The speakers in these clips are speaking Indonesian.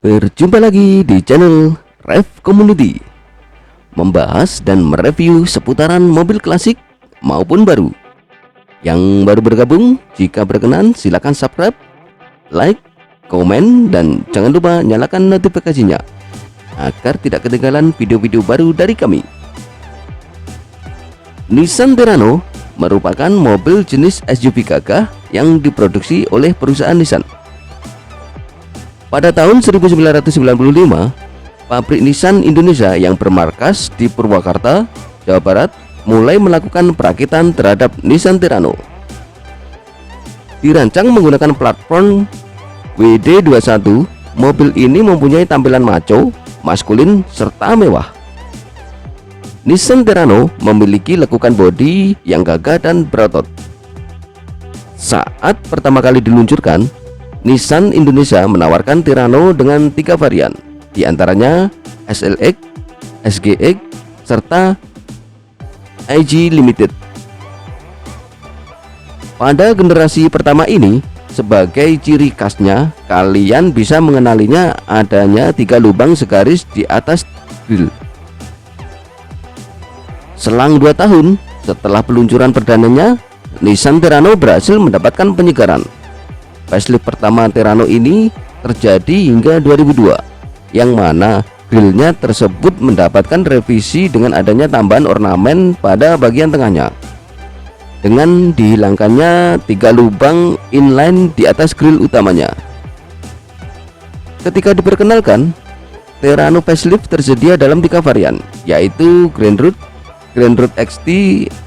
Berjumpa lagi di channel Rev Community, membahas dan mereview seputaran mobil klasik maupun baru. Yang baru bergabung, jika berkenan silakan subscribe, like, komen, dan jangan lupa nyalakan notifikasinya agar tidak ketinggalan video-video baru dari kami. Nissan Terrano merupakan mobil jenis SUV gagah yang diproduksi oleh perusahaan Nissan. Pada tahun 1995, pabrik Nissan Indonesia yang bermarkas di Purwakarta, Jawa Barat mulai melakukan perakitan terhadap Nissan Terrano. Dirancang menggunakan platform WD21, mobil ini mempunyai tampilan maco, maskulin, serta mewah. Nissan Terrano memiliki lekukan bodi yang gagah dan berotot. Saat pertama kali diluncurkan, Nissan Indonesia menawarkan Terrano dengan 3 varian, diantaranya SLX, SGX, serta IG Limited. Pada generasi pertama ini, sebagai ciri khasnya, kalian bisa mengenalinya adanya 3 lubang segaris di atas grill. Selang 2 tahun setelah peluncuran perdananya, Nissan Terrano berhasil mendapatkan penyegaran. Facelift pertama Terrano ini terjadi hingga 2002, yang mana grillnya tersebut mendapatkan revisi dengan adanya tambahan ornamen pada bagian tengahnya, dengan dihilangkannya 3 lubang inline di atas grill utamanya. Ketika diperkenalkan, Terrano facelift tersedia dalam 3 varian, yaitu Grand Road, Grand Road XT,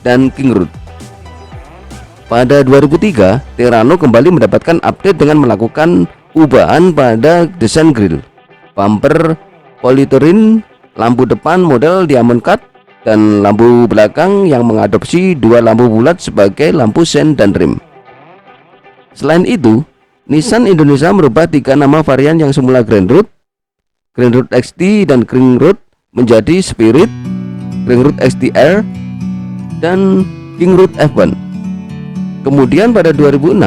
dan King Road. Pada 2003, Terrano kembali mendapatkan update dengan melakukan ubahan pada desain grill, bumper polystyrene, lampu depan model diamond cut, dan lampu belakang yang mengadopsi 2 lampu bulat sebagai lampu sen dan rem. Selain itu, Nissan Indonesia merubah 3 nama varian yang semula Grand Road XT, dan King Road menjadi Spirit, King Road XTR, dan King Road F1. Kemudian pada 2006,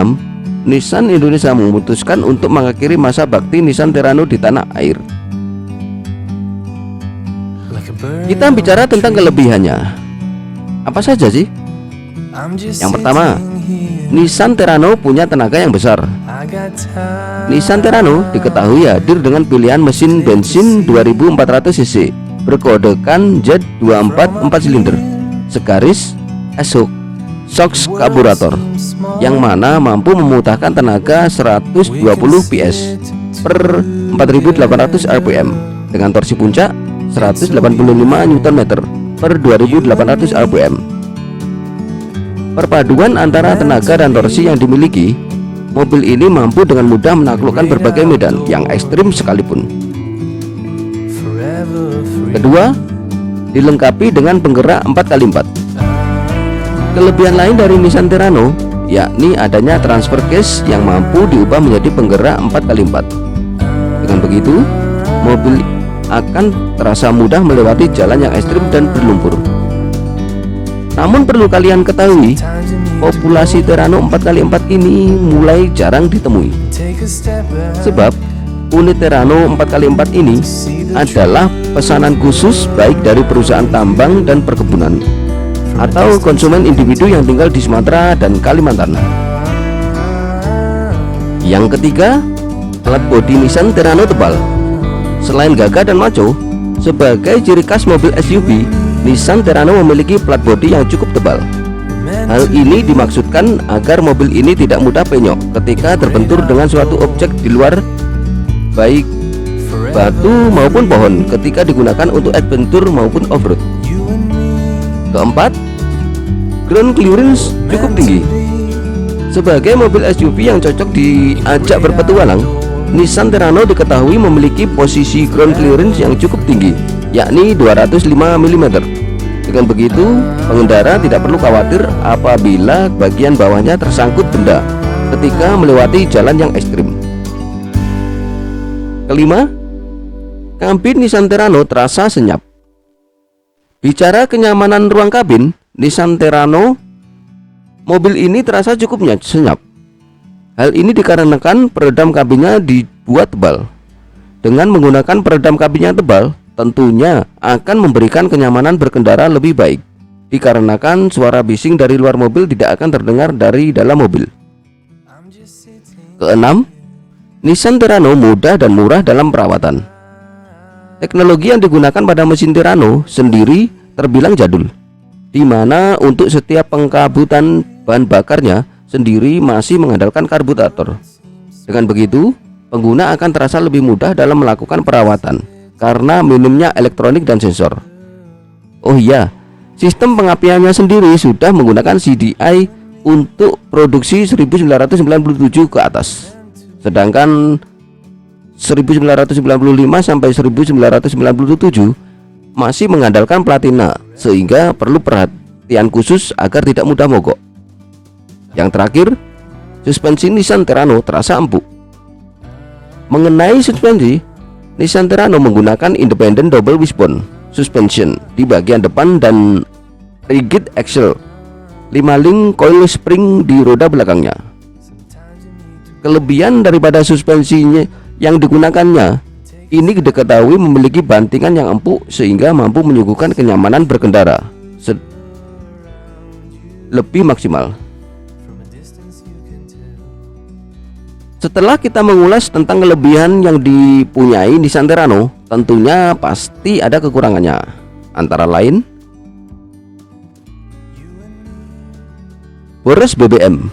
Nissan Indonesia memutuskan untuk mengakhiri masa bakti Nissan Terrano di tanah air. Kita bicara tentang kelebihannya. Apa saja sih? Yang pertama, Nissan Terrano punya tenaga yang besar. Nissan Terrano diketahui hadir dengan pilihan mesin bensin 2400 cc berkodekan Z24 4 silinder segaris SOX karburator, yang mana mampu memutahkan tenaga 120 PS per 4800 rpm dengan torsi puncak 185 Nm per 2800 rpm. Perpaduan antara tenaga dan torsi yang dimiliki, mobil ini mampu dengan mudah menaklukkan berbagai medan yang ekstrim sekalipun. Kedua, dilengkapi dengan penggerak 4x4. Kelebihan lain dari Nissan Terrano yakni adanya transfer case yang mampu diubah menjadi penggerak 4x4. Dengan begitu, mobil akan terasa mudah melewati jalan yang ekstrim dan berlumpur. Namun perlu kalian ketahui, populasi Terrano 4x4 ini mulai jarang ditemui. Sebab unit Terrano 4x4 ini adalah pesanan khusus baik dari perusahaan tambang dan perkebunan atau konsumen individu yang tinggal di Sumatera dan Kalimantan. Yang ketiga, plat bodi Nissan Terrano tebal. Selain gagah dan maco, sebagai ciri khas mobil SUV, Nissan Terrano memiliki plat bodi yang cukup tebal. Hal ini dimaksudkan agar mobil ini tidak mudah penyok ketika terbentur dengan suatu objek di luar, baik batu maupun pohon, ketika digunakan untuk adventure maupun off-road. Keempat, ground clearance cukup tinggi. Sebagai mobil SUV yang cocok diajak berpetualang, Nissan Terrano diketahui memiliki posisi ground clearance yang cukup tinggi, yakni 205 mm. Dengan begitu, pengendara tidak perlu khawatir apabila bagian bawahnya tersangkut benda ketika melewati jalan yang ekstrim. Kelima, kabin Nissan Terrano terasa senyap. Bicara kenyamanan ruang kabin, Nissan Terrano, mobil ini terasa cukup senyap. Hal ini dikarenakan peredam kabinnya dibuat tebal, dengan menggunakan peredam kabin yang tebal tentunya akan memberikan kenyamanan berkendara lebih baik, dikarenakan suara bising dari luar mobil tidak akan terdengar dari dalam mobil. Keenam, Nissan Terrano mudah dan murah dalam perawatan. Teknologi yang digunakan pada mesin Terrano sendiri terbilang jadul, di mana untuk setiap pengkabutan bahan bakarnya sendiri masih mengandalkan karburator. Dengan begitu, pengguna akan terasa lebih mudah dalam melakukan perawatan karena minimnya elektronik dan sensor. Oh iya, sistem pengapiannya sendiri sudah menggunakan CDI untuk produksi 1997 ke atas, sedangkan 1995 sampai 1997 masih mengandalkan platina, sehingga perlu perhatian khusus agar tidak mudah mogok. Yang terakhir, suspensi Nissan Terrano terasa empuk. Mengenai suspensi, Nissan Terrano menggunakan independent double wishbone suspension di bagian depan dan rigid axle 5-link coil spring di roda belakangnya. Kelebihan daripada suspensinya yang digunakannya ini diketahui memiliki bantingan yang empuk sehingga mampu menyuguhkan kenyamanan berkendara lebih maksimal. Setelah kita mengulas tentang kelebihan yang dipunyai Nissan Terrano, tentunya pasti ada kekurangannya. Antara lain, boros BBM,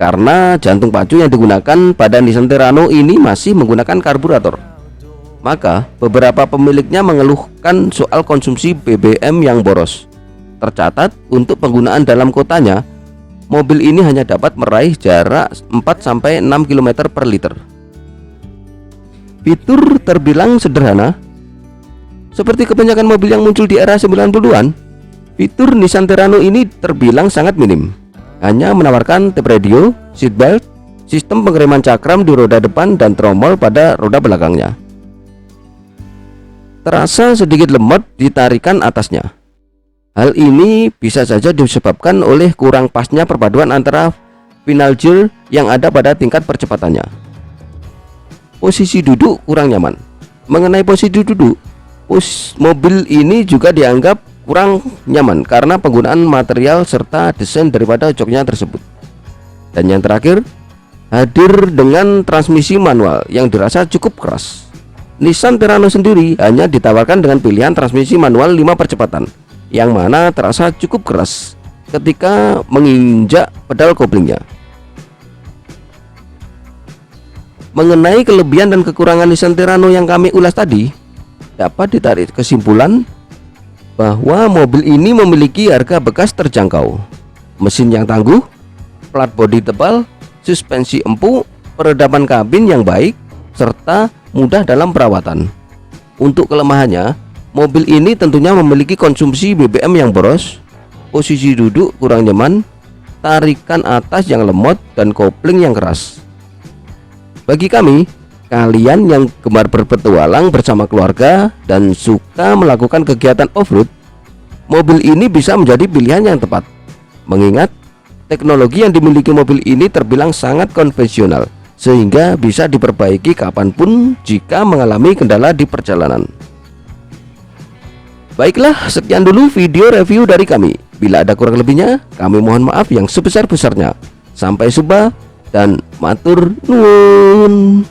karena jantung pacu yang digunakan pada Nissan Terrano ini masih menggunakan karburator. Maka beberapa pemiliknya mengeluhkan soal konsumsi BBM yang boros. Tercatat untuk penggunaan dalam kotanya, mobil ini hanya dapat meraih jarak 4-6 km per liter. Fitur terbilang sederhana. Seperti kebanyakan mobil yang muncul di era 90-an, fitur Nissan Terrano ini terbilang sangat minim. Hanya menawarkan tape radio, seatbelt, sistem pengereman cakram di roda depan dan tromol pada roda belakangnya. Terasa sedikit lemot di tarikan atasnya. Hal ini bisa saja disebabkan oleh kurang pasnya perpaduan antara final gear yang ada pada tingkat percepatannya. Posisi duduk kurang nyaman. Mengenai posisi duduk, mobil ini juga dianggap kurang nyaman karena penggunaan material serta desain daripada joknya tersebut. Dan yang terakhir, hadir dengan transmisi manual yang dirasa cukup keras. Nissan Terrano sendiri hanya ditawarkan dengan pilihan transmisi manual 5 percepatan, yang mana terasa cukup keras ketika menginjak pedal koplingnya. Mengenai kelebihan dan kekurangan Nissan Terrano yang kami ulas tadi, dapat ditarik kesimpulan bahwa mobil ini memiliki harga bekas terjangkau, mesin yang tangguh, plat bodi tebal, suspensi empuk, peredaman kabin yang baik, serta mudah dalam perawatan. Untuk kelemahannya, mobil ini tentunya memiliki konsumsi BBM yang boros, posisi duduk kurang nyaman, tarikan atas yang lemot, dan kopling yang keras. Bagi kami, kalian yang gemar berpetualang bersama keluarga dan suka melakukan kegiatan off-road, mobil ini bisa menjadi pilihan yang tepat. Mengingat teknologi yang dimiliki mobil ini terbilang sangat konvensional, sehingga bisa diperbaiki kapanpun jika mengalami kendala di perjalanan. Baiklah, sekian dulu video review dari kami. Bila ada kurang lebihnya, kami mohon maaf yang sebesar-besarnya. Sampai jumpa dan matur nuwun.